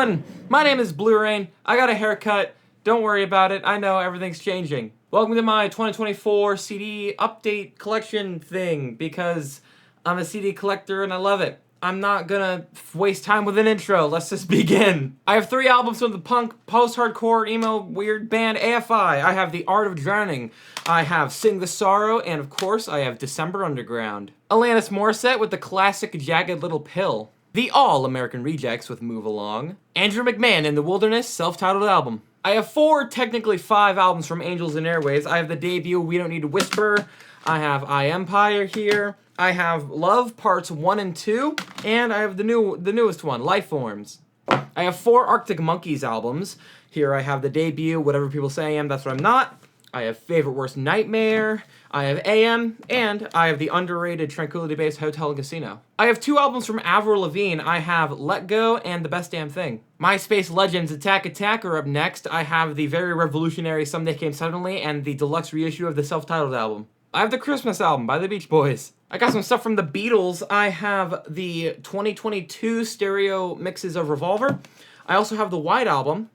doing? My name is Blue Rain. I got a haircut. Don't worry about it. I know everything's changing. Welcome to my 2024 CD update collection thing because I'm a CD collector and I love it. I'm not gonna waste time with an intro. Let's just begin. I have 3 albums from the punk, post-hardcore, emo, weird band AFI. I have The Art of Drowning. I have Sing the Sorrow, and of course, I have December Underground. Alanis Morissette with the classic Jagged Little Pill. The All-American Rejects with Move Along. Andrew McMahon in the Wilderness self-titled album. I have 4, technically 5 albums from Angels and Airwaves. I have the debut We Don't Need to Whisper. I have I Empire here. I have Love Parts 1 and 2, and I have the newest one, Lifeforms. I have 4 Arctic Monkeys albums. Here I have the debut, Whatever People Say I Am, That's What I'm Not. I have Favorite Worst Nightmare. I have AM, and I have the underrated Tranquility Base Hotel and Casino. I have 2 albums from Avril Lavigne. I have Let Go and The Best Damn Thing. MySpace Legends Attack Attack are up next. I have the very revolutionary Someday Came Suddenly and the deluxe reissue of the self-titled album. I have the Christmas album by the Beach Boys. I got some stuff from the Beatles. I have the 2022 stereo mixes of Revolver. I also have the White Album,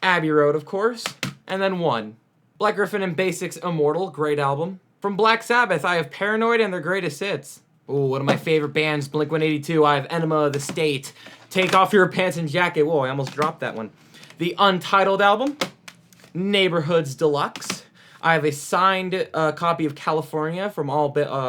Abbey Road, of course, and then One. Black Griffin and Basics Immortal, great album. From Black Sabbath, I have Paranoid and their greatest hits. Ooh, one of my favorite bands, Blink-182. I have Enema of the State, Take Off Your Pants and Jacket. Whoa, I almost dropped that one. The Untitled album, Neighborhoods Deluxe. I have a signed copy of California from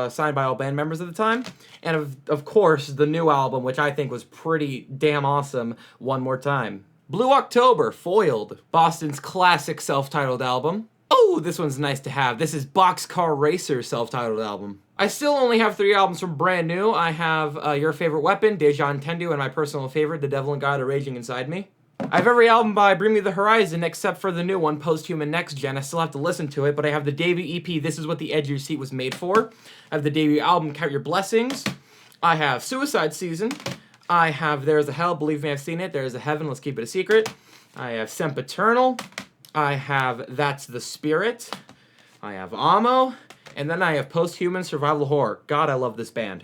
signed by all band members at the time. And of course, the new album, which I think was pretty damn awesome, One More Time. Blue October, Foiled. Boston's classic self-titled album. Oh, this one's nice to have. This is Boxcar Racer self-titled album. I still only have 3 albums from brand new. I have Your Favorite Weapon, Deja Entendu, and my personal favorite, The Devil and God Are Raging Inside Me. I have every album by Bring Me the Horizon except for the new one, Posthuman Next Gen. I still have to listen to it, but I have the debut EP, This Is What the Edge of Your Seat Was Made For. I have the debut album, Count Your Blessings. I have Suicide Season. I have There's a Hell, Believe Me I've Seen It. There's a Heaven, Let's Keep It a Secret. I have Sempiternal. I have That's the Spirit. I have Amo. And then I have Posthuman Survival Horror. God, I love this band.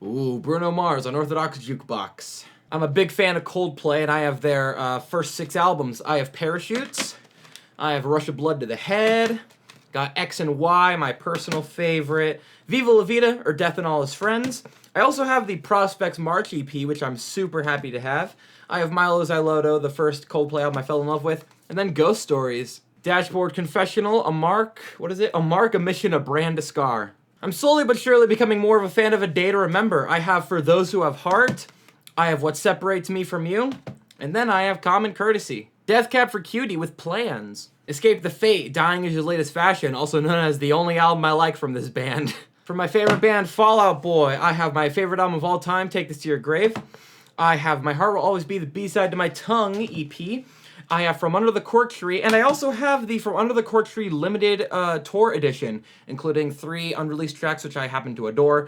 Ooh, Bruno Mars, Unorthodox Jukebox. I'm a big fan of Coldplay, and I have their first 6 albums. I have Parachutes. I have Rush of Blood to the Head. Got X and Y, my personal favorite. Viva La Vida, or Death and All His Friends. I also have the Prospects March EP, which I'm super happy to have. I have Milo Xyloto, the first Coldplay album I fell in love with. And then Ghost Stories. Dashboard Confessional, A Mark, a Mission, a Brand, a Scar. I'm slowly but surely becoming more of a fan of A Day to Remember. I have For Those Who Have Heart. I have What Separates Me From You, and then I have Common Courtesy. Death Cab for Cutie with Plans. Escape the Fate, Dying Is Your Latest Fashion, also known as the only album I like from this band. For my favorite band, Fall Out Boy, I have my favorite album of all time, Take This to Your Grave. I have My Heart Will Always Be the B-Side to My Tongue EP. I have From Under the Cork Tree, and I also have the From Under the Cork Tree limited tour edition, including 3 unreleased tracks, which I happen to adore.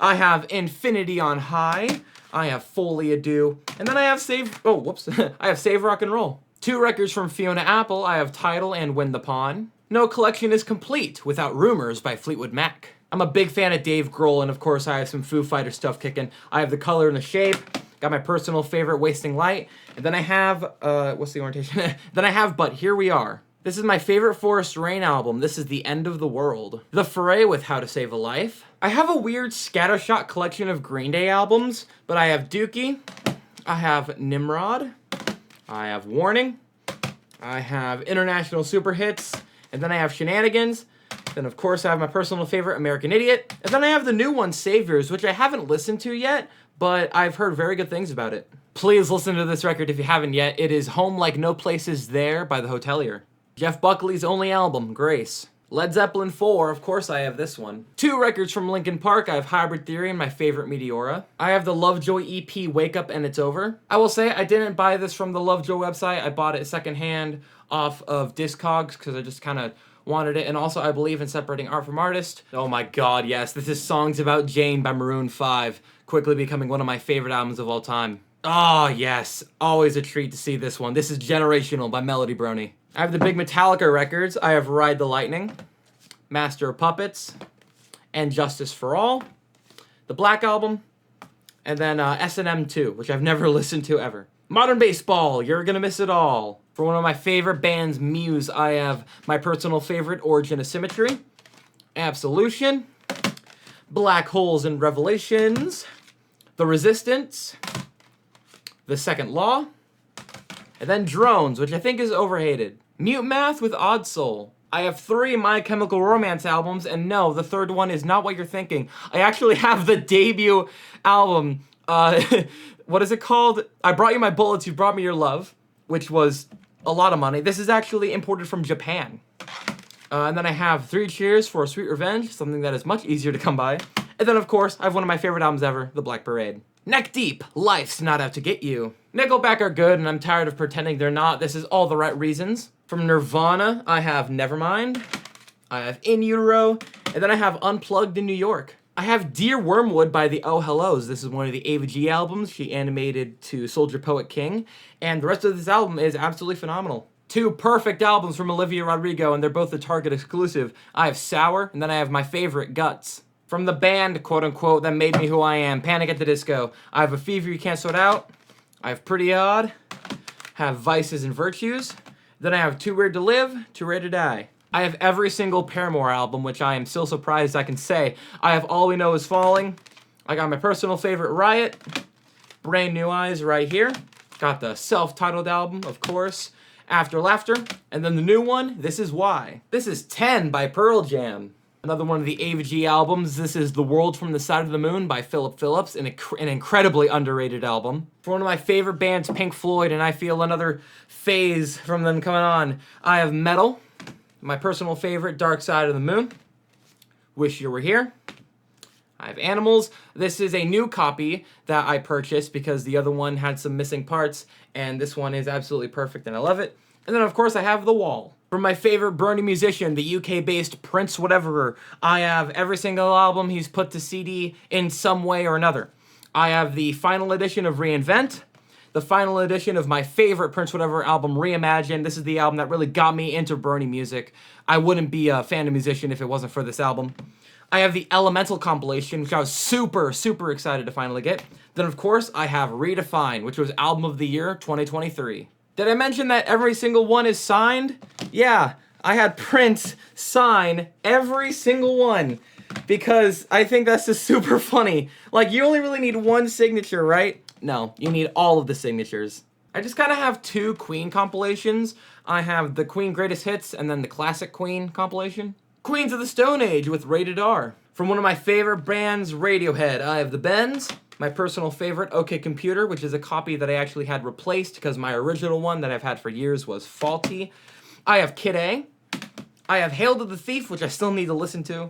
I have Infinity on High. I have Foley Ado, and then I have I have Save Rock and Roll. 2 records from Fiona Apple. I have Tidal and Win the Pawn. No collection is complete without Rumors by Fleetwood Mac. I'm a big fan of Dave Grohl, and of course I have some Foo Fighter stuff kicking. I have The Color and the Shape. Got my personal favorite, Wasting Light. And then I have, what's the orientation? Then I have But Here We Are. This is my favorite Forest Rain album. This is The End of the World. The Foray with How to Save a Life. I have a weird scattershot collection of Green Day albums, but I have Dookie. I have Nimrod. I have Warning. I have International Super Hits. And then I have Shenanigans. Then, of course, I have my personal favorite, American Idiot. And then I have the new one, Saviors, which I haven't listened to yet, but I've heard very good things about it. Please listen to this record if you haven't yet. It is Home Like No Place Is There by The Hotelier. Jeff Buckley's only album, Grace. Led Zeppelin 4, of course I have this one. 2 records from Linkin Park. I have Hybrid Theory and my favorite, Meteora. I have the Lovejoy EP, Wake Up and It's Over. I will say I didn't buy this from the Lovejoy website. I bought it secondhand off of Discogs because I just kind of wanted it. And also I believe in separating art from artist. Oh my god, yes. This is Songs About Jane by Maroon 5. Quickly becoming one of my favorite albums of all time. Oh yes, always a treat to see this one. This is Generational by Melody Brony. I have the big Metallica records. I have Ride the Lightning, Master of Puppets, and Justice for All. The Black Album, And then S&M 2, which I've never listened to ever. Modern Baseball, You're Gonna Miss It All. For one of my favorite bands, Muse, I have my personal favorite, Origin of Symmetry. Absolution. Black Holes and Revelations. The Resistance. The Second Law. And then Drones, which I think is overhated. Mute Math with Odd Soul. I have 3 My Chemical Romance albums, and no, the third one is not what you're thinking. I actually have the debut album, what is it called? I Brought You My Bullets, You Brought Me Your Love, which was a lot of money. This is actually imported from Japan. And then I have 3 Cheers for a Sweet Revenge, something that is much easier to come by. And then, of course, I have one of my favorite albums ever, The Black Parade. Neck Deep, Life's Not Out to Get You. Nickelback are good, and I'm tired of pretending they're not. This is all the right reasons. From Nirvana, I have Nevermind. I have In Utero. And then I have Unplugged in New York. I have Dear Wormwood by the Oh Hellos. This is one of the Ava G albums she animated to Soldier Poet King. And the rest of this album is absolutely phenomenal. 2 perfect albums from Olivia Rodrigo, and they're both the Target exclusive. I have Sour, and then I have my favorite, Guts. From the band, quote-unquote, that made me who I am, Panic at the Disco, I have A Fever You Can't Sort Out. I have Pretty Odd. Have Vices and Virtues. Then I have Too Weird to Live, Too Rare to Die. I have every single Paramore album, which I am still surprised I can say. I have All We Know Is Falling. I got my personal favorite, Riot. Brand New Eyes right here. Got the self-titled album, of course. After Laughter. And then the new one, This Is Why. This is 10 by Pearl Jam. Another one of the Ava G albums. This is The World from the Side of the Moon by Philip Phillips, an incredibly underrated album. For one of my favorite bands, Pink Floyd, and I feel another phase from them coming on, I have Metal. My personal favorite, Dark Side of the Moon. Wish You Were Here. I have Animals. This is a new copy that I purchased because the other one had some missing parts, and this one is absolutely perfect, and I love it. And then, of course, I have The Wall. From my favorite burning musician, the UK-based Prince Whatever, I have every single album he's put to CD in some way or another. I have the final edition of Reinvent, the final edition of my favorite Prince Whatever album, Reimagine. This is the album that really got me into Bernie music. I wouldn't be a fan of musician if it wasn't for this album. I have the Elemental compilation, which I was super, super excited to finally get. Then, of course, I have Redefine, which was Album of the Year 2023. Did I mention that every single one is signed? Yeah, I had Prince sign every single one because I think that's just super funny. Like, you only really need one signature, right? No, you need all of the signatures. I just kind of have 2 Queen compilations. I have the Queen Greatest Hits and then the Classic Queen compilation. Queens of the Stone Age with Rated R. From one of my favorite bands, Radiohead, I have The Bends. My personal favorite, OK Computer, which is a copy that I actually had replaced because my original one that I've had for years was faulty. I have Kid A. I have Hail to the Thief, which I still need to listen to.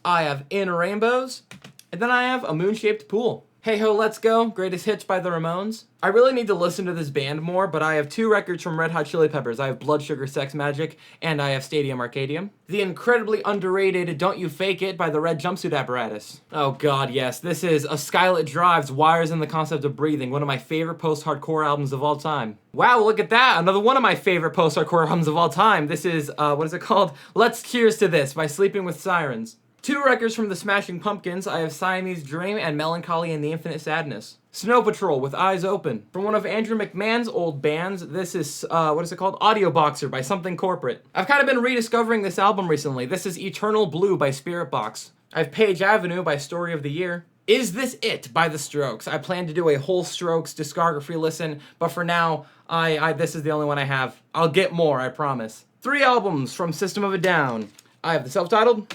I have In Rainbows. And then I have A Moon-Shaped Pool. Hey Ho, Let's Go, Greatest Hits by the Ramones. I really need to listen to this band more, but I have 2 records from Red Hot Chili Peppers. I have Blood Sugar Sex Magic, and I have Stadium Arcadium. The incredibly underrated Don't You Fake It by the Red Jumpsuit Apparatus. Oh god, yes, this is A Skylit Drives, Wires and the Concept of Breathing, one of my favorite post-hardcore albums of all time. Wow, look at that, another one of my favorite post-hardcore albums of all time. This is, what is it called? Let's Cheers to This by Sleeping with Sirens. 2 records from the Smashing Pumpkins. I have Siamese Dream and Melancholy and the Infinite Sadness. Snow Patrol with Eyes Open. From one of Andrew McMahon's old bands, this is, what is it called? Audio Boxer by Something Corporate. I've kind of been rediscovering this album recently. This is Eternal Blue by Spiritbox. I have Page Avenue by Story of the Year. Is This It by The Strokes. I plan to do a whole Strokes discography listen, but for now, this is the only one I have. I'll get more, I promise. 3 albums from System of a Down. I have the self-titled.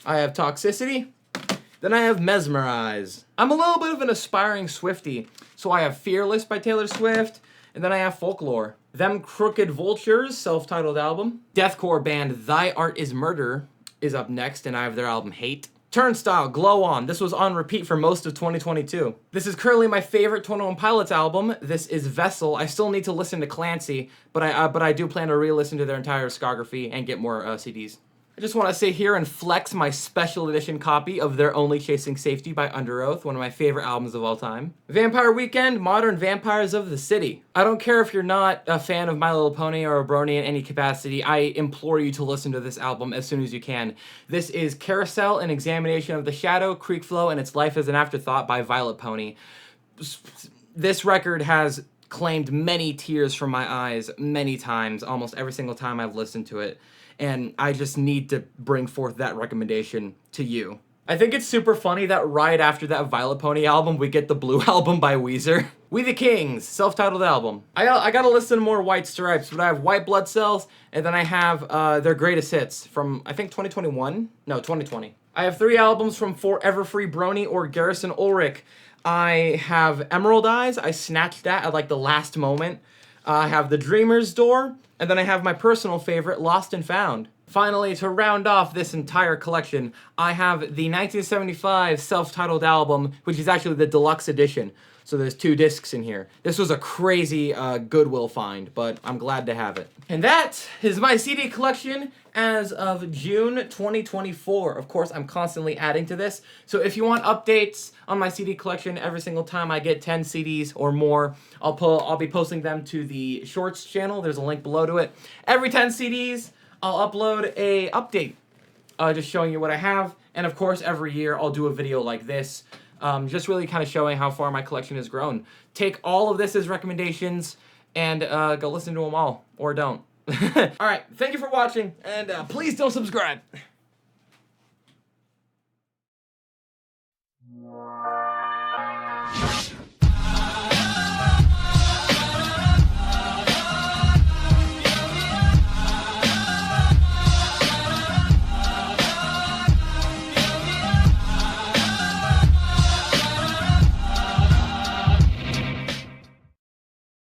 I have Toxicity, then I have Mesmerize. I'm a little bit of an aspiring Swiftie, so I have Fearless by Taylor Swift, and then I have Folklore. Them Crooked Vultures, self-titled album. Deathcore band Thy Art Is Murder is up next, and I have their album Hate. Turnstile, Glow On. This was on repeat for most of 2022. This is currently my favorite 21 Pilots album. This is Vessel. I still need to listen to Clancy, but I do plan to re-listen to their entire discography and get more CDs. I just want to sit here and flex my special edition copy of They're Only Chasing Safety by Underoath, one of my favorite albums of all time. Vampire Weekend, Modern Vampires of the City. I don't care if you're not a fan of My Little Pony or a brony in any capacity, I implore you to listen to this album as soon as you can. This is Carousel, an examination of the Shadow, Creek Flow, and its life as an afterthought by Violet Pony. This record has claimed many tears from my eyes many times, almost every single time I've listened to it. And I just need to bring forth that recommendation to you. I think it's super funny that right after that Violet Pony album, we get the Blue album by Weezer. We the Kings, self-titled album. I gotta listen to more White Stripes, but I have White Blood Cells, and then I have their greatest hits from, I think, 2021? No, 2020. I have 3 albums from Forever Free Brony or Garrison Ulrich. I have Emerald Eyes. I snatched that at like the last moment. I have The Dreamer's Door, and then I have my personal favorite, Lost and Found. Finally, to round off this entire collection, I have the 1975 self-titled album, which is actually the deluxe edition. So there's 2 discs in here. This was a crazy Goodwill find, but I'm glad to have it. And that is my CD collection as of June 2024. Of course, I'm constantly adding to this. So if you want updates on my CD collection every single time I get 10 CDs or more, I'll be posting them to the Shorts channel. There's a link below to it. Every 10 CDs, I'll upload a update, just showing you what I have. And of course, every year I'll do a video like this, just really kind of showing how far my collection has grown. Take all of this as recommendations and go listen to them all, or don't. Alright, thank you for watching, and please don't subscribe.